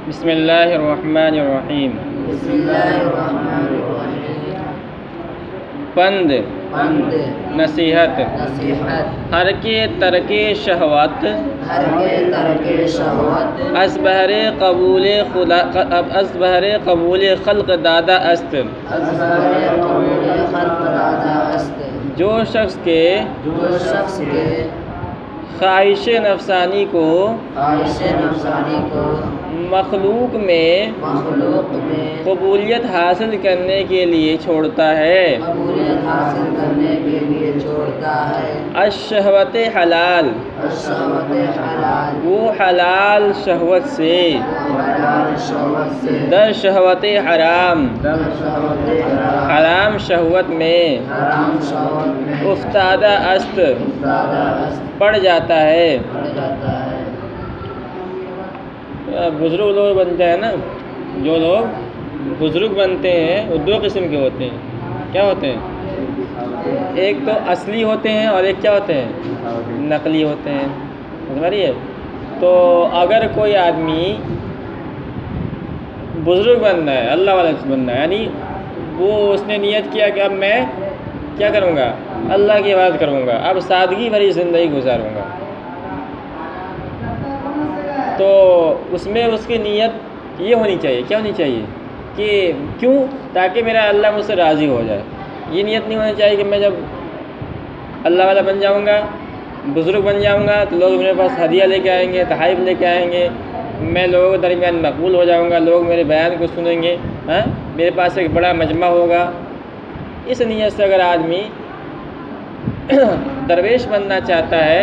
بسم اللہ الرحمن الرحیم۔ بسم اللہ الرحمن الرحیم۔ پند نصیحت نصیحت ہر کے ترک شہوت ہر کے ترک شہوت از بہر قبول خلق دادا است۔ از بہر قبول خلق دادا است۔ جو شخص کے خواہش نفسانی کو خواہش نفسانی کو مخلوق میں قبولیت حاصل کرنے کے لیے چھوڑتا ہے، قبولیت حاصل کرنے کے لیے چھوڑتا ہے، الشہوت حلال، الشہوت حلال، وہ حلال شہوت سے، حلال شہوت سے، در شہوت حرام، در شہوت حرام، حرام شہوت میں حرام شہوت میں افتادہ است، افتادہ است، پڑ جاتا ہے۔ پڑ جاتا ہے۔ بزرگ لوگ بنتے ہیں نا، جو لوگ بزرگ بنتے ہیں وہ دو قسم کے ہوتے ہیں۔ کیا ہوتے ہیں؟ ایک تو اصلی ہوتے ہیں اور ایک کیا ہوتے ہیں؟ نقلی ہوتے ہیں۔ سمجھ رہی ہے؟ تو اگر کوئی آدمی بزرگ بننا ہے، اللہ والا بننا ہے، یعنی وہ اس نے نیت کیا کہ اب میں کیا کروں گا؟ اللہ کی عبادت کروں گا، اب سادگی بھری زندگی گزاروں گا، تو اس میں اس کی نیت یہ ہونی چاہیے، کیا ہونی چاہیے کہ کیوں؟ تاکہ میرا اللہ مجھ سے راضی ہو جائے۔ یہ نیت نہیں ہونی چاہیے کہ میں جب اللہ والا بن جاؤں گا، بزرگ بن جاؤں گا، تو لوگ میرے پاس ہدیہ لے کے آئیں گے، تحائف لے کے آئیں گے، میں لوگوں کے درمیان مقبول ہو جاؤں گا، لوگ میرے بیان کو سنیں گے، میرے پاس ایک بڑا مجمع ہوگا۔ اس نیت سے اگر آدمی درویش بننا چاہتا ہے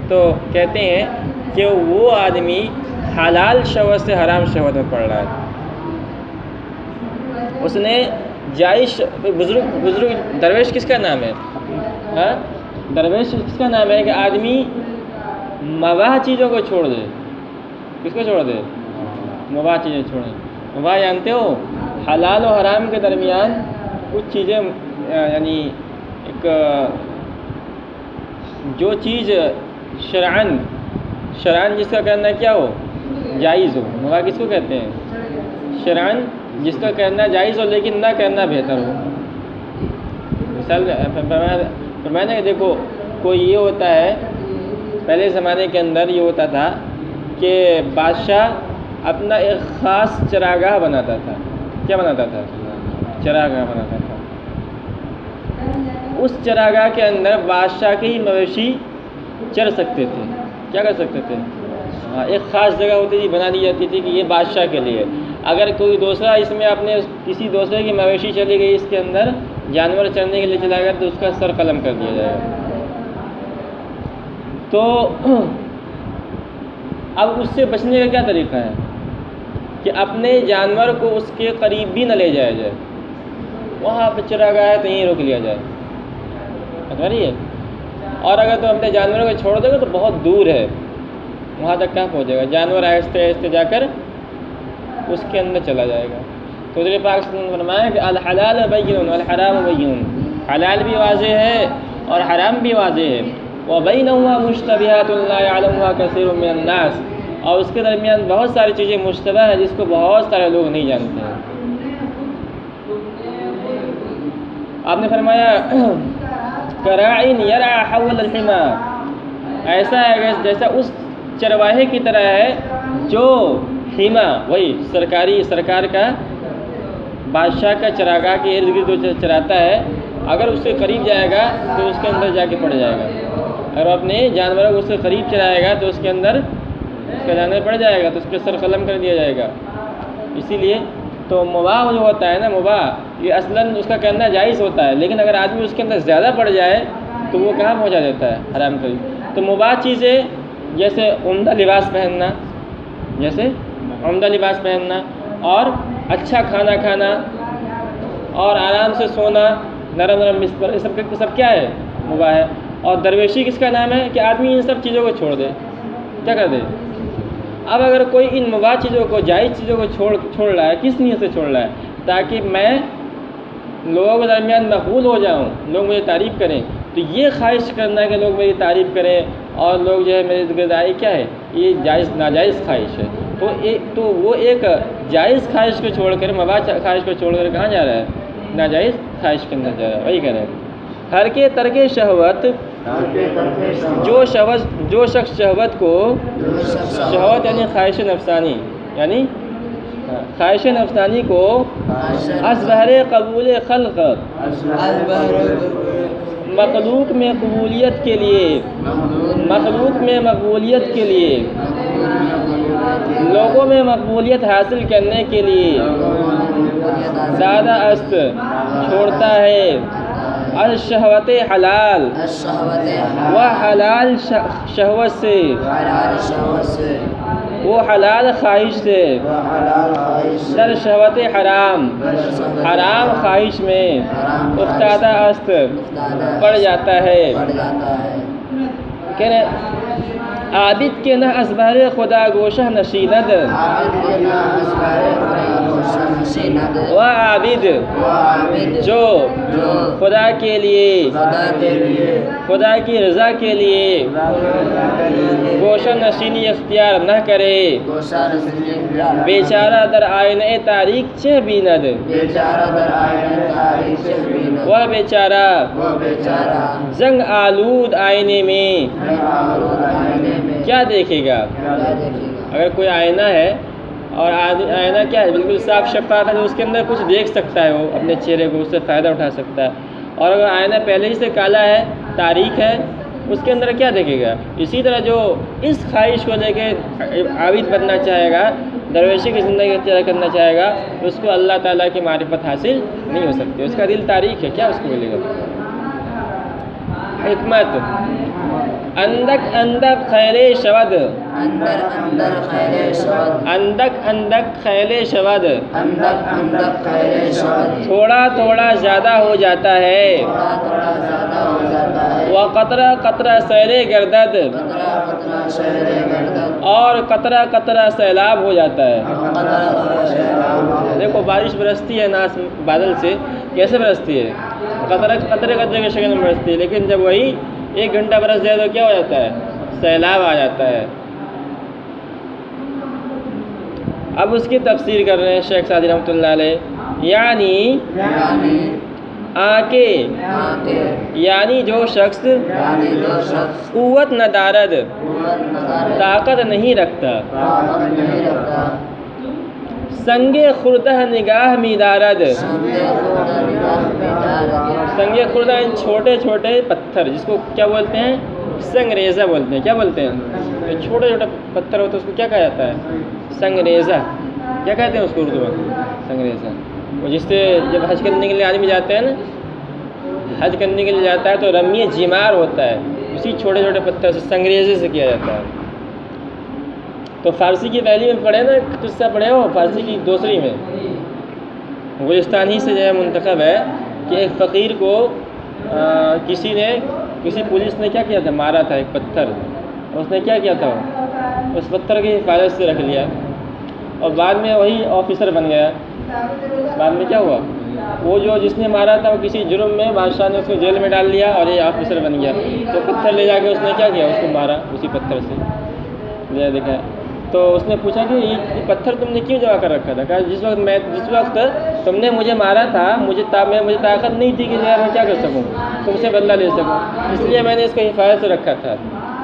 تو کہتے ہیں کہ وہ آدمی حلال شہوت سے حرام شہوت میں پڑ رہا ہے۔ اس نے جائز بزرگ درویش کس کا نام ہے؟ درویش کس کا نام ہے کہ آدمی مباح چیزوں کو چھوڑ دے۔ کس کو چھوڑ دے؟ مباح چیزیں چھوڑیں۔ مباح جانتے ہو؟ حلال و حرام کے درمیان کچھ چیزیں، یعنی ایک جو چیز شرعاً جس کا کرنا کیا ہو؟ جائز ہو۔ مباح کس کو کہتے ہیں؟ شرعاً جس کا کرنا جائز ہو لیکن نہ کرنا بہتر ہو۔ مثال فرمایا کہ دیکھو، کوئی یہ ہوتا ہے، پہلے زمانے کے اندر یہ ہوتا تھا کہ بادشاہ اپنا ایک خاص چراگاہ بناتا تھا۔ کیا بناتا تھا؟ چراگاہ بناتا تھا۔ اس چراگاہ کے اندر بادشاہ کے ہی مویشی چر سکتے تھے۔ کیا کر سکتے تھے؟ ایک خاص جگہ ہوتی تھی، بنا دی جاتی تھی کہ یہ بادشاہ کے لیے۔ اگر کوئی دوسرا اس میں اپنے کسی دوسرے کی مویشی چلی گئی، اس کے اندر جانور چرنے کے لیے چلا گیا، تو اس کا سر قلم کر دیا جائے گا۔ تو اب اس سے بچنے کا کیا طریقہ ہے کہ اپنے جانور کو اس کے قریب بھی نہ لے جایا جائے، وہاں پہ چراگاہ ہے تو یہیں روک لیا جائے۔ سمجھ رہی ہے؟ اور اگر تم اپنے جانوروں کو چھوڑ دو گے تو بہت دور ہے، وہاں تک کہاں پہنچے گا؟ جانور آہستہ آہستہ جا کر اس کے اندر چلا جائے گا۔ تو حضور پاک صلی اللہ علیہ وسلم نے فرمایا کہ الحلال بین والحرام بین، حلال بھی واضح ہے اور حرام بھی واضح ہے، وبینہما مشتبہات لا یعلمها کثیر من الناس، اور اس کے درمیان بہت ساری چیزیں مشتبہ ہیں جس کو بہت سارے لوگ نہیں جانتے ہیں۔ آپ نے فرمایا کراعٍ یرعی حول الحمى، ایسا ہے جیسا اس چرواہے کی طرح ہے جو حما، وہی سرکار کا بادشاہ کا چراگاہ کے ارد گرد جو چراتا ہے، اگر اس کے قریب جائے گا تو اس کے اندر جا کے پڑ جائے گا۔ اگر اپنے جانوروں کو اس کے قریب چرائے گا تو اس کے اندر اس کا جانور پڑ جائے گا، تو اس پہ سر قلم کر دیا جائے گا۔ اسی لیے تو مباح جو ہوتا ہے نا، مباح یہ اصلاً اس کا کرنا جائز ہوتا ہے، لیکن اگر آدمی اس کے اندر زیادہ پڑ جائے تو وہ کہاں پہنچا دیتا ہے؟ حرام قریب۔ تو مباح چیزیں جیسے عمدہ لباس پہننا، اور اچھا کھانا کھانا، اور آرام سے سونا، نرم بستر، یہ سب کیا ہے؟ مباح ہے۔ اور درویشی کس کا نام ہے کہ آدمی ان سب چیزوں کو چھوڑ دے، کیا کر دے؟ اب اگر کوئی ان مباح چیزوں کو، جائز چیزوں کو چھوڑ رہا ہے، کس نیت سے چھوڑ رہا ہے؟ تاکہ میں لوگوں کے درمیان مقبول ہو جاؤں، لوگ مجھے تعریف کریں، تو یہ خواہش کرنا کہ لوگ میری تعریف کریں اور لوگ جو ہے میری ذکرداری کیا ہے، یہ جائز ناجائز خواہش ہے۔ تو وہ ایک جائز خواہش کو چھوڑ کر، مباح خواہش کو چھوڑ کر کہاں جا رہا ہے؟ ناجائز خواہش کے اندر جا رہا ہے. وہی کہہ رہے ہیں ہر کے ترک شہوت، جو شخص شہوت کو، شہوت یعنی خواہش نفسانی، یعنی خواہش نفسانی کو از بہر قبول خلق، مخلوق میں قبولیت کے لیے، مخلوق میں مقبولیت کے لیے، لوگوں میں مقبولیت حاصل کرنے کے لیے زیادہ است چھوڑتا ہے. از شہوت حلال و حلال شہوت سے، وہ حلال خواہش سے، در شہوت حرام، حرام خواہش میں افتادہ است پڑ جاتا ہے. کہ عابد کے نہ از بہر خدا گوشہ نشیند، وہ عابد جو خدا کے لیے، خدا کی رضا کے لیے گوشہ نشینی اختیار نہ کرے، بیچارہ در آئینہ تاریک چہ بیند، وہ بیچارہ زنگ آلود آئینے میں کیا دیکھے گا؟ اگر کوئی آئینہ ہے اور آئینہ کیا ہے؟ بالکل صاف شفاف ہے، تو اس کے اندر کچھ دیکھ سکتا ہے، وہ اپنے چہرے کو اس سے فائدہ اٹھا سکتا ہے. اور اگر آئینہ پہلے ہی سے کالا ہے، تاریک ہے، اس کے اندر کیا دیکھے گا؟ اسی طرح جو اس خواہش کو لے کے عابد بننا چاہے گا، درویشی کی زندگی اختیار کرنا چاہے گا، تو اس کو اللہ تعالیٰ کی معرفت حاصل نہیں ہو سکتی. اس کا دل تاریک ہے، کیا اس کو ملے گا؟ حکمت اندک اندک خیل شود، اندک اندک خیل شود، تھوڑا تھوڑا زیادہ ہو جاتا ہے. وہ قطرہ قطرہ سیل گردد، اور قطرہ قطرہ سیلاب ہو جاتا ہے. دیکھو بارش برستی ہے نا بادل سے، کیسے برستی ہے؟ قطرے قطرے کی شکل میں برستی ہے، لیکن جب وہی 1 گھنٹہ برس جائے تو کیا ہو جاتا ہے؟ سیلاب آ جاتا ہے. اب اس کی تفسیر کر رہے ہیں شیخ سعدی رحمۃ اللہ علیہ. یعنی آکے، یعنی جو شخص قوت نہ دارد، طاقت نہیں رکھتا، سنگ خوردہ نگاہ می دارد، سنگ خوردہ ان چھوٹے چھوٹے پتھر، جس کو کیا بولتے ہیں؟ سنگریزہ بولتے ہیں. کیا بولتے ہیں؟ جو چھوٹے چھوٹے پتھر ہوتے ہیں اس کو کیا کہا جاتا ہے؟ سنگریزہ. کیا کہتے ہیں اس کو اردو میں؟ سنگریزہ. وہ جس سے جب حج کرنے کے لیے آدمی جاتے ہیں نا، حج کرنے کے لیے جاتا ہے تو رمی جمار ہوتا ہے، اسی چھوٹے چھوٹے پتھر سے سنگریزے سے کیا جاتا ہے. تو فارسی کی پہلی میں پڑھے نا، قصہ پڑھے ہو فارسی کی دوسری میں، گلستان ہی سے جو ہے منتخب ہے کہ ایک فقیر کو کسی پولیس نے کیا کیا تھا؟ مارا تھا ایک پتھر. اس نے کیا کیا تھا؟ اس پتھر کی حفاظت سے رکھ لیا، اور بعد میں وہی آفیسر بن گیا. بعد میں کیا ہوا؟ وہ جو جس نے مارا تھا وہ کسی جرم میں بادشاہ نے اس کو جیل میں ڈال دیا اور یہ آفیسر بن گیا. تو پتھر لے جا کے اس نے کیا کیا؟ اس کو مارا اسی پتھر سے لے دیکھا. تو اس نے پوچھا کہ یہ پتھر تم نے کیوں جمع کر رکھا تھا؟ کہا جس وقت تم نے مجھے مارا تھا، مجھے طاقت نہیں تھی کہ میں کیا کر سکوں، تم سے بدلہ لے سکوں، اس لیے میں نے اس کو حفاظت سے رکھا تھا.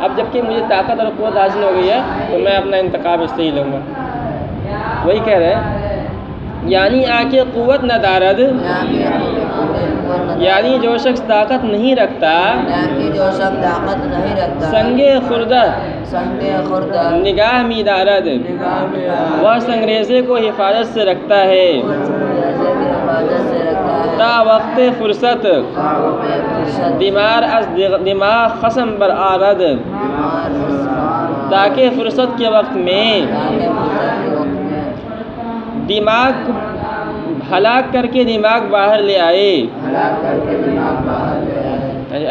اب جب کہ مجھے طاقت اور قوت حاصل ہو گئی ہے تو میں اپنا انتقام اس سے ہی لوں گا. وہی کہہ رہے ہیں یعنی آکے قوت نہ دارد، یعنی جو شخص طاقت نہیں رکھتا، سنگ خوردہ نگاہ می دارد، وہ سنگریزے کو حفاظت سے رکھتا ہے. تا وقت فرصت دماغ خصم بر آرد، تاکہ فرصت کے وقت میں دماغ ہلاک کر کے دماغ باہر لے آئے.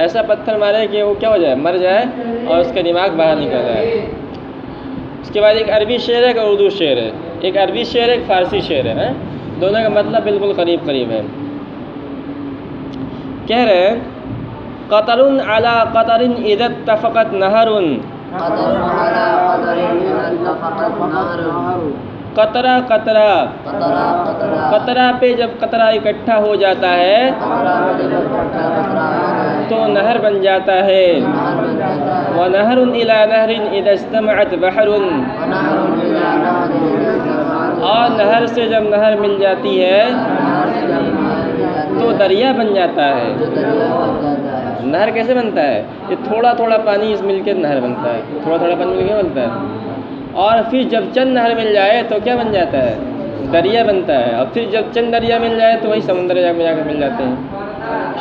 ایسا پتھر مارے کہ وہ کیا ہو جائے؟ مر جائے اور اس کا دماغ باہر نکل جائے. اس کے بعد ایک عربی شعر ہے، ایک اردو شعر ہے. ایک عربی شعر ہے، ایک فارسی شعر ہے. دونوں کا مطلب بالکل قریب قریب ہے. کہہ رہے ہیں قطر علی قطر اذا اتفقت نہر، قطرہ قطرہ، قطرہ قطرہ، قطرہ پہ جب قطرہ اکٹھا ہو جاتا ہے قطرہ پہ جب اکٹھا قطرہ ہوتا ہے تو نہر بن جاتا ہے۔ نہر بن جاتا ہے۔ وَنَهْرٌ إِلَى نَهْرٍ إِذَا اجْتَمَعَتْ بَحْرٌ، ونہر إلى نہر إذا اجتمعت، اور نہر سے جب نہر مل جاتی ہے نہر سے جب نہر مل جاتی تو ہے دریا بن جاتا ہے۔ تو دریا بن جاتا ہے۔ نہر کیسے بنتا ہے؟ یہ تھوڑا تھوڑا پانی اس مل کے نہر بنتا ہے، تھوڑا تھوڑا پانی مل کے بنتا ہے، اور پھر جب چند نہر مل جائے تو کیا بن جاتا ہے؟ دریا بنتا ہے، اور پھر جب چند دریا مل جائے تو وہی سمندر میں جا کے مل جاتے ہیں۔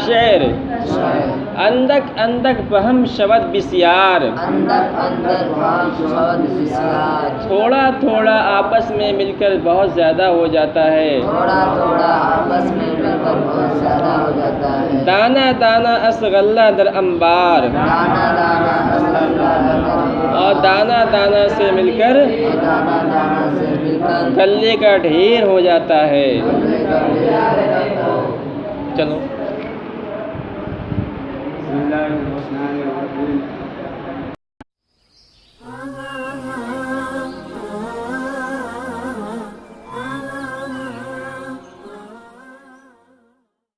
شعر اندک اندک فہم شود بسیار، اندر اندر فہم شود بسیار، تھوڑا تھوڑا آپس میں مل کر بہت زیادہ ہو جاتا ہے۔ تھوڑا تھوڑا آپس میں مل کر بہت زیادہ ہو جاتا ہے۔ دانا دانا اسغلہ در انبار، دانا دانا اسغلہ، اور دانا دانا سے مل کر دانا دانا سے مل کر کلے کا ڈھیر ہو جاتا ہے۔ چلو بسم اللہ الرحمن الرحیم۔